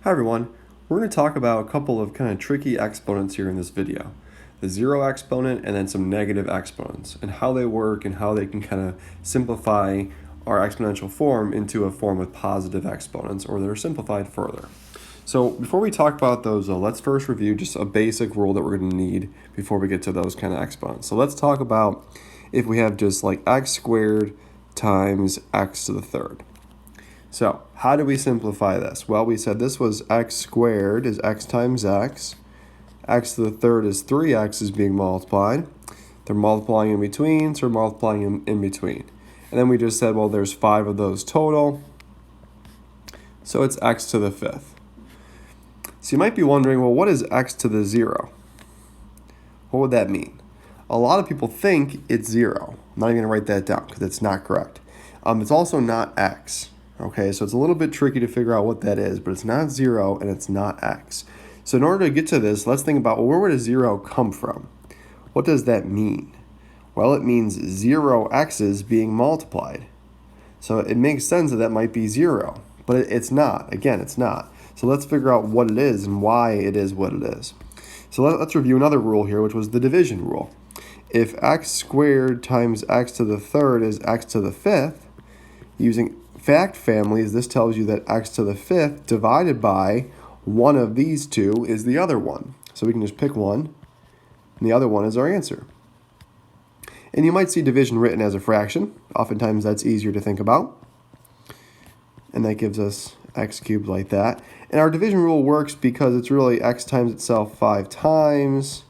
Hi everyone, we're going to talk about a couple of kind of tricky exponents here in this video. The zero exponent and then some negative exponents and how they work and how they can kind of simplify our exponential form into a form with positive exponents or that are simplified further. So before we talk about those let's first review just a basic rule that we're going to need before we get to those kind of exponents. So let's talk about if we have just like x squared times x to the third. So how do we simplify this? Well, we said this was x squared is x times x. X to the third is 3x is being multiplied. They're multiplying in between, so we're multiplying in between. And then we just said, well, there's 5 of those total. So it's x to the fifth. So you might be wondering, well, what is x to the 0? What would that mean? A lot of people think it's 0. I'm not even going to write that down because it's not correct. It's also not x. Okay, so it's a little bit tricky to figure out what that is, but it's not 0 and it's not x. So in order to get to this, let's think about, well, where would a 0 come from? What does that mean? Well, it means 0 x's being multiplied. So it makes sense that that might be 0, but it's not. Again, it's not. So let's figure out what it is and why it is what it is. So let's review another rule here, which was the division rule. If x squared times x to the third is x to the fifth, using fact families, this tells you that x to the fifth divided by one of these two is the other one. So we can just pick one, and the other one is our answer. And you might see division written as a fraction. Oftentimes that's easier to think about. And that gives us x cubed like that. And our division rule works because it's really x times itself 5 times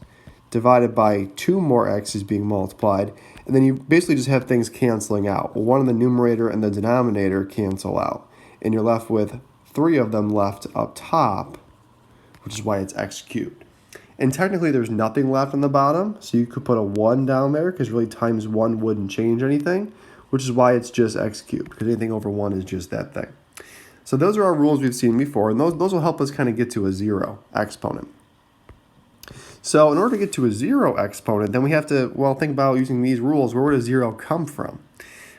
divided by 2 more x's being multiplied. And then you basically just have things canceling out. Well, one in the numerator and the denominator cancel out. And you're left with 3 of them left up top, which is why it's x cubed. And technically there's nothing left on the bottom, so you could put a 1 down there because really times 1 wouldn't change anything, which is why it's just x cubed, because anything over 1 is just that thing. So those are our rules we've seen before, and those will help us kind of get to a 0 exponent. So in order to get to a 0 exponent, then we have to, well, think about using these rules. Where would a 0 come from?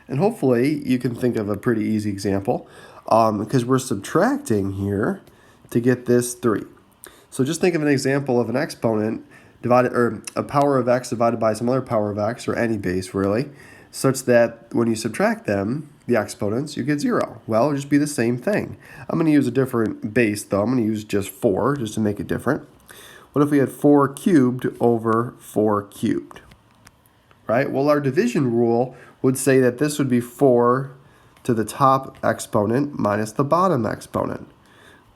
And hopefully you can think of a pretty easy example because we're subtracting here to get this 3. So just think of an example of an exponent divided, or a power of x divided by some other power of x, or any base really, such that when you subtract them, the exponents, you get 0. Well, it'll just be the same thing. I'm going to use a different base though. I'm going to use just 4 just to make it different. What if we had 4 cubed over 4 cubed? Right? Well, our division rule would say that this would be 4 to the top exponent minus the bottom exponent,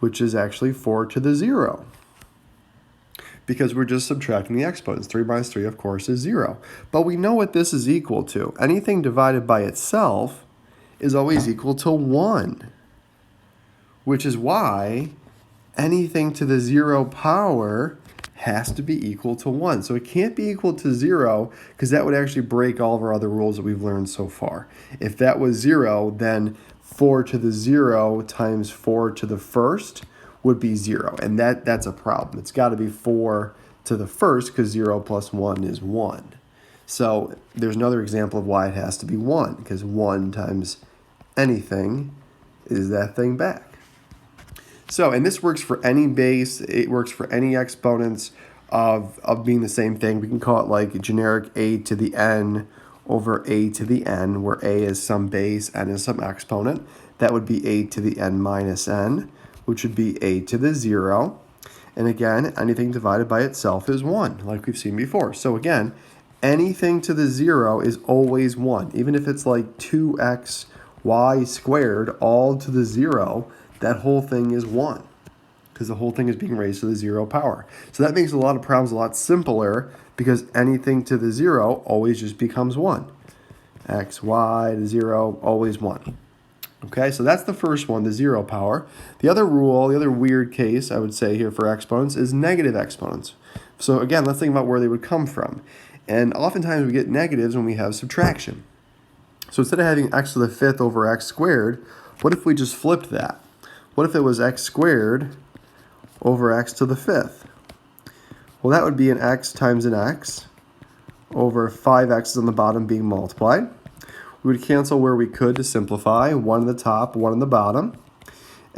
which is actually 4 to the 0. Because we're just subtracting the exponents. 3 minus 3, of course, is 0. But we know what this is equal to. Anything divided by itself is always equal to 1, which is why anything to the 0 power has to be equal to 1. So it can't be equal to 0 because that would actually break all of our other rules that we've learned so far. If that was 0, then 4 to the 0 times 4 to the first would be 0. And that's a problem. It's got to be 4 to the first because 0 plus 1 is 1. So there's another example of why it has to be 1, because 1 times anything is that thing back. So, and this works for any base, it works for any exponents of being the same thing. We can call it like generic a to the n over a to the n, where a is some base, n is some exponent. That would be a to the n minus n, which would be a to the 0. And again, anything divided by itself is 1, like we've seen before. So again, anything to the 0 is always 1. Even if it's like 2xy squared all to the 0, that whole thing is 1 because the whole thing is being raised to the 0 power. So that makes a lot of problems a lot simpler because anything to the 0 always just becomes 1. X, y to 0, always 1. Okay, so that's the first one, the 0 power. The other rule, the other weird case I would say here for exponents is negative exponents. So again, let's think about where they would come from. And oftentimes we get negatives when we have subtraction. So instead of having x to the fifth over x squared, what if we just flipped that? What if it was x squared over x to the fifth? Well, that would be an x times an x over 5x's on the bottom being multiplied. We would cancel where we could to simplify, 1 on the top, 1 on the bottom.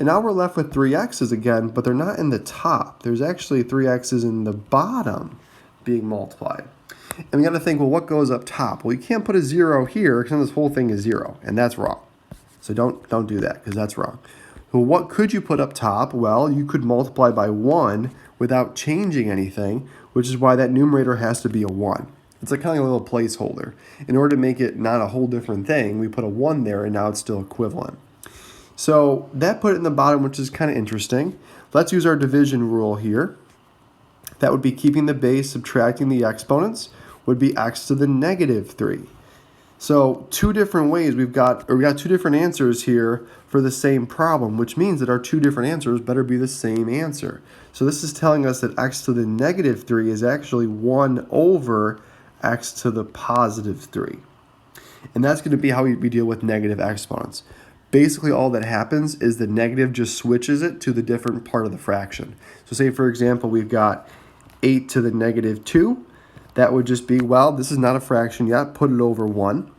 And now we're left with 3x's again, but they're not in the top. There's actually 3x's in the bottom being multiplied. And we got to think, well, what goes up top? Well, you can't put a 0 here because then this whole thing is 0, and that's wrong. So don't do that because that's wrong. Well, what could you put up top? Well, you could multiply by 1 without changing anything, which is why that numerator has to be a 1. It's like kind of a little placeholder. In order to make it not a whole different thing, we put a 1 there, and now it's still equivalent. So that put it in the bottom, which is kind of interesting. Let's use our division rule here. That would be keeping the base, subtracting the exponents, would be x to the negative 3. So two different ways we got two different answers here for the same problem, which means that our two different answers better be the same answer. So this is telling us that x to the negative 3 is actually 1 over x to the positive 3. And that's going to be how we deal with negative exponents. Basically, all that happens is the negative just switches it to the different part of the fraction. So say, for example, we've got 8 to the negative 2. That would just be, well, this is not a fraction yet, put it over 1.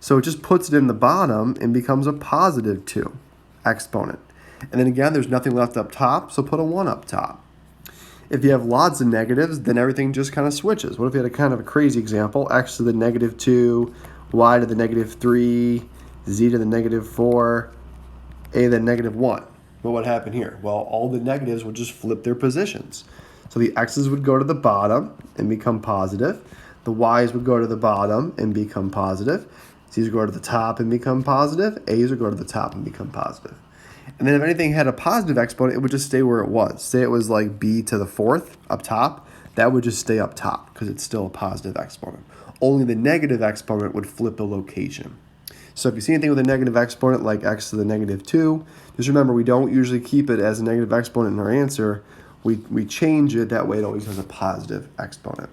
So it just puts it in the bottom and becomes a positive 2 exponent. And then again, there's nothing left up top, so put a 1 up top. If you have lots of negatives, then everything just kind of switches. What if you had a kind of a crazy example? X to the negative 2, y to the negative 3, z to the negative 4, a to the negative 1. What would happen here? Well, all the negatives would just flip their positions. So the x's would go to the bottom and become positive. The y's would go to the bottom and become positive. Z's would go to the top and become positive. A's would go to the top and become positive. And then if anything had a positive exponent, it would just stay where it was. Say it was like b to the 4th up top. That would just stay up top because it's still a positive exponent. Only the negative exponent would flip the location. So if you see anything with a negative exponent like x to the negative 2, just remember we don't usually keep it as a negative exponent in our answer. We change it, that way it always has a positive exponent.